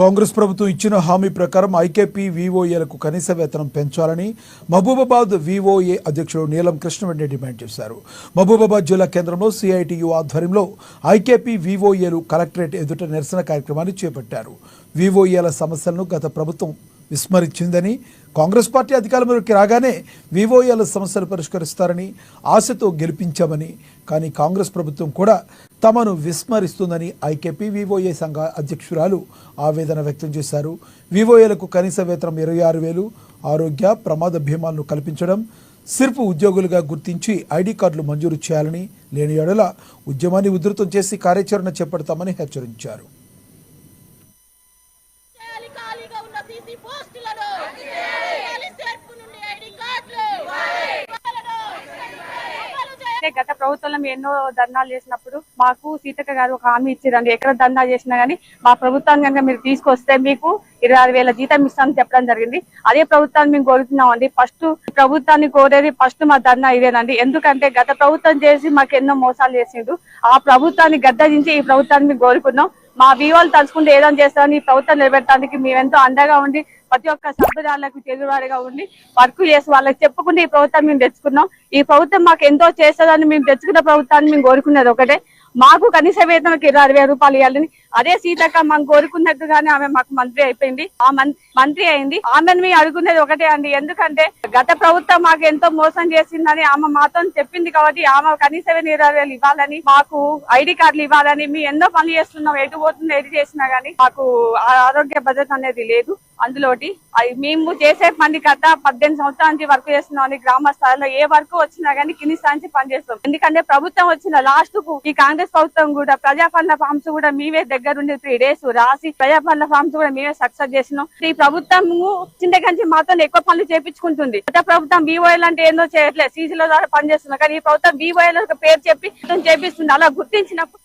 కాంగ్రెస్ ప్రభుత్వం ఇచ్చిన హామీ ప్రకారం ఐకేపీ వీఓఏలకు కనీస వేతనం పెంచాలని మహబూబాబాద్ వీఓఏ అధ్యక్షుడు నీలం కృష్ణవేణి డిమాండ్ చేశారు. మహబూబాబాద్ జిల్లా కేంద్రంలో సిఐటియు ఆధ్వర్యంలో ఐకేపీ వీఓఏలు కలెక్టరేట్ ఎదుట నిరసన కార్యక్రమాన్ని చేపట్టారు. వీఓఏల సమస్యలను గత ప్రభుత్వం విస్మరించిందని, కాంగ్రెస్ పార్టీ అధికారంలోకి రాగానే వీఓఏల సమస్యలు పరిష్కరిస్తారని ఆశతో గెలిపించామని, కానీ కాంగ్రెస్ ప్రభుత్వం కూడా తమను విస్మరిస్తుందని ఐకేపీ వీఓఏ సంఘ అధ్యక్షురాలు ఆవేదన వ్యక్తం చేశారు. వీఓఏలకు కనీస వేతనం 26,000, ఆరోగ్య ప్రమాద భీమాలను కల్పించడం, సిర్పు ఉద్యోగులుగా గుర్తించి ఐడి కార్డులు మంజూరు చేయాలని, లేని యెడల ఉద్యమాన్ని ఉధృతం చేసి కార్యాచరణ చేపడతామని హెచ్చరించారు. గత ప్రభుత్వంలో ఎన్నో ధర్నాలు చేసినప్పుడు మాకు సీతక్క గారు ఒక హామీ ఇచ్చారండి. ఎక్కడ ధర్నా చేసినా గానీ మా ప్రభుత్వాన్ని కనుక మీరు తీసుకొస్తే మీకు 26,000 జీతం ఇస్తామని చెప్పడం జరిగింది. అదే ప్రభుత్వాన్ని మేము కోరుతున్నామండి. ఫస్ట్ ప్రభుత్వాన్ని కోరేది ఫస్ట్ మా ధర్నా ఇదేనండి. ఎందుకంటే గత ప్రభుత్వం చేసి మాకు ఎన్నో మోసాలు చేసిండు. ఆ ప్రభుత్వాన్ని గద్దదించి ఈ ప్రభుత్వాన్ని మేము కోరుకున్నాం. మా వీవాళ్ళు తలుచుకుంటే ఏదైనా చేస్తామని ఈ ప్రభుత్వం నిలబెట్టడానికి మేమెంతో అండగా ఉండి ప్రతి ఒక్క సభ్యురాలకు చేదువాడిగా ఉండి వర్క్ చేసి వాళ్ళకి చెప్పుకుంటే ఈ ప్రభుత్వం మేము తెచ్చుకున్నాం. ఈ ప్రభుత్వం మాకు ఎంతో చేస్తుందని మేము తెచ్చుకున్న ప్రభుత్వాన్ని మేము కోరుకున్నది ఒకటే, మాకు కనీస వేతనకి 26,000 రూపాయలు ఇవ్వాలని. అదే సీతక్క మనం కోరుకున్నట్టుగానే ఆమె మాకు మంత్రి అయిపోయింది, మంత్రి అయింది. ఆమెను మేము అడుగునేది ఒకటే అండి. ఎందుకంటే గత ప్రభుత్వం మాకు ఎంతో మోసం చేసిందని ఆమె మాతో చెప్పింది కాబట్టి ఆమె కనీస 26,000 ఇవ్వాలని, మాకు ఐడి కార్డులు ఇవ్వాలని మేము ఎన్నో పనులు చేస్తున్నాం. ఎటు పోతుంది ఏది చేసినా గానీ మాకు ఆరోగ్య భద్రత అనేది లేదు. అందులోటి మేము చేసే పని గత 18 సంవత్సరాల నుంచి వర్క్ చేస్తున్నాం అని గ్రామ స్థాయిలో ఏ వర్క్ వచ్చినా గానీ కింది స్థాయి నుంచి పనిచేస్తాం. ఎందుకంటే ప్రభుత్వం వచ్చిన లాస్ట్ కు ఈ కాంగ్రెస్ ప్రభుత్వం కూడా ప్రజాపాలన ఫామ్స్ కూడా మేమే దగ్గరుండి 3 days రాసి ప్రజాపాలన ఫామ్స్ కూడా మేమే సక్సెస్ చేసినాం. ఈ ప్రభుత్వం చింతకంచి మాతో ఎక్కువ పనులు చేపించుకుంటుంది. గత ప్రభుత్వం వీఓఎల్ అంటే ఏందో చేయట్లేదు, సీసీల ద్వారా పనిచేస్తున్నాం. కానీ ఈ ప్రభుత్వం వీఓఎల్ పేరు చెప్పి చేపిస్తుంది. అలా గుర్తించినప్పుడు